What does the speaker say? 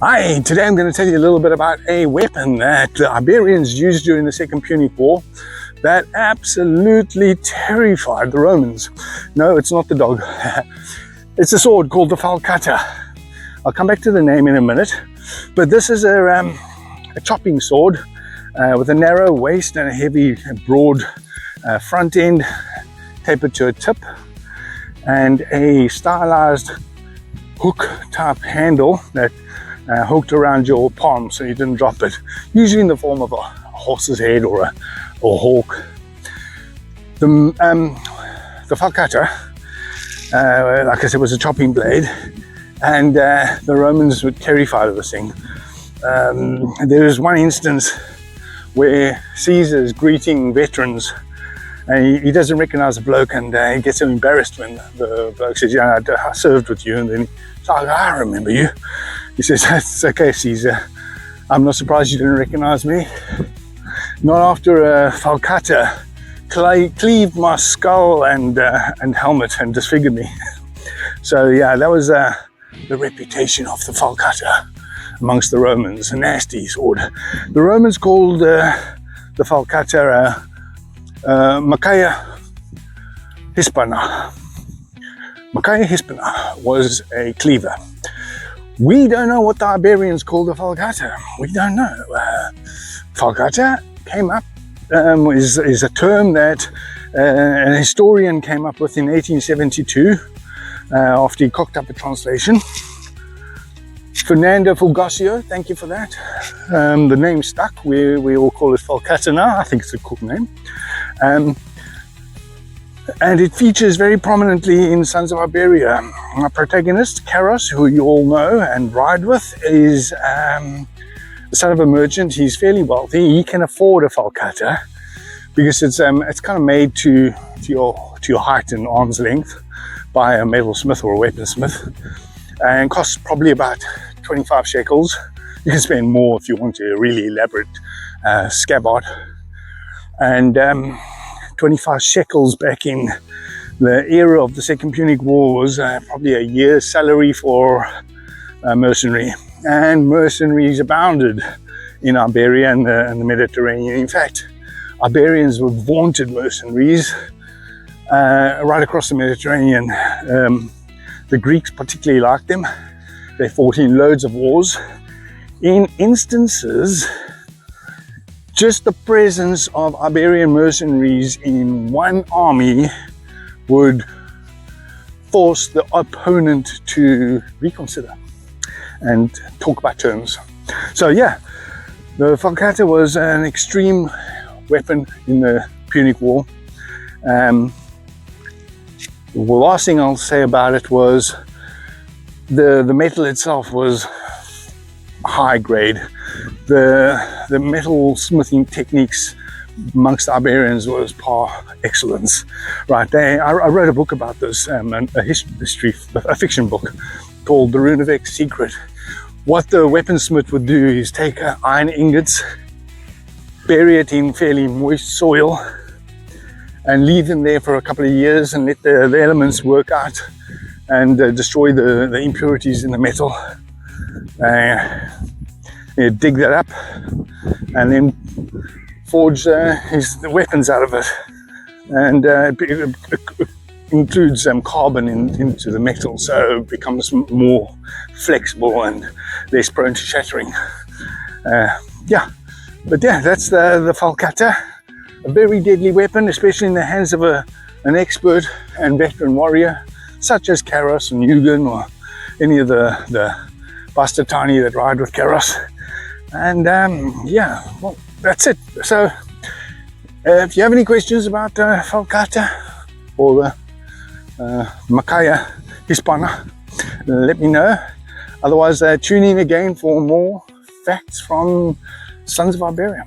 Hi, today I'm going to tell you a little bit about a weapon that the Iberians used during the Second Punic War that absolutely terrified the Romans. No, it's not the dog. It's a sword called the Falcata. I'll come back to the name in a minute, but this is a chopping sword with a narrow waist and a heavy, broad front end tapered to a tip, and a stylized hook type handle that hooked around your palm so you didn't drop it, usually in the form of a horse's head or a hawk. The falcata, like I said, was a chopping blade, and the Romans were terrified of this thing. There is one instance where Caesar is greeting veterans, and he doesn't recognize the bloke, and he gets so embarrassed when the bloke says, "Yeah, I served with you," and then he's like, "I remember you." He says, "That's okay, Caesar. I'm not surprised you didn't recognize me. Not after a falcata cleaved my skull and helmet and disfigured me." So yeah, that was the reputation of the falcata amongst the Romans, a nasty sword. The Romans called the falcata Macaya Hispana. Macaya Hispana was a cleaver. We don't know what the Iberians called the falcata. We don't know. Falcata came up, is a term that an historian came up with in 1872 after he cocked up a translation. Fernando Fulgacio, thank you for that. The name stuck. We all call it falcata now. I think it's a cool name. And it features very prominently in Sons of Iberia. Our protagonist, Karos, who you all know and ride with, is the son of a merchant. He's fairly wealthy. He can afford a falcata because it's kind of made to your height and arm's length by a metalsmith or a weaponsmith, and costs probably about 25 shekels. You can spend more if you want a really elaborate scabbard. And 25 shekels back in the era of the Second Punic War was probably a year's salary for a mercenary. And mercenaries abounded in Iberia and the Mediterranean. In fact, Iberians were vaunted mercenaries right across the Mediterranean. The Greeks particularly liked them. They fought in loads of wars. In instances, just the presence of Iberian mercenaries in one army would force the opponent to reconsider and talk about terms. So yeah, the falcata was an extreme weapon in the Punic War. The last thing I'll say about it was the metal itself was high grade. The metal smithing techniques amongst the Iberians was par excellence. Right, I wrote a book about this, a fiction book called The Runevek's Secret. What the weaponsmith would do is take iron ingots, bury it in fairly moist soil, and leave them there for a couple of years and let the elements work out and destroy the impurities in the metal. Dig that up and then forge his weapons out of it, and it includes carbon into the metal, so it becomes more flexible and less prone to shattering. But that's the falcata, a very deadly weapon, especially in the hands of an expert and veteran warrior such as Karos and Eugen, or any of the Bastetani that ride with Karos. And well, that's it. So if you have any questions about falcata or the Macaya Hispana, let me know. Otherwise, tune in again for more facts from Sons of Iberia.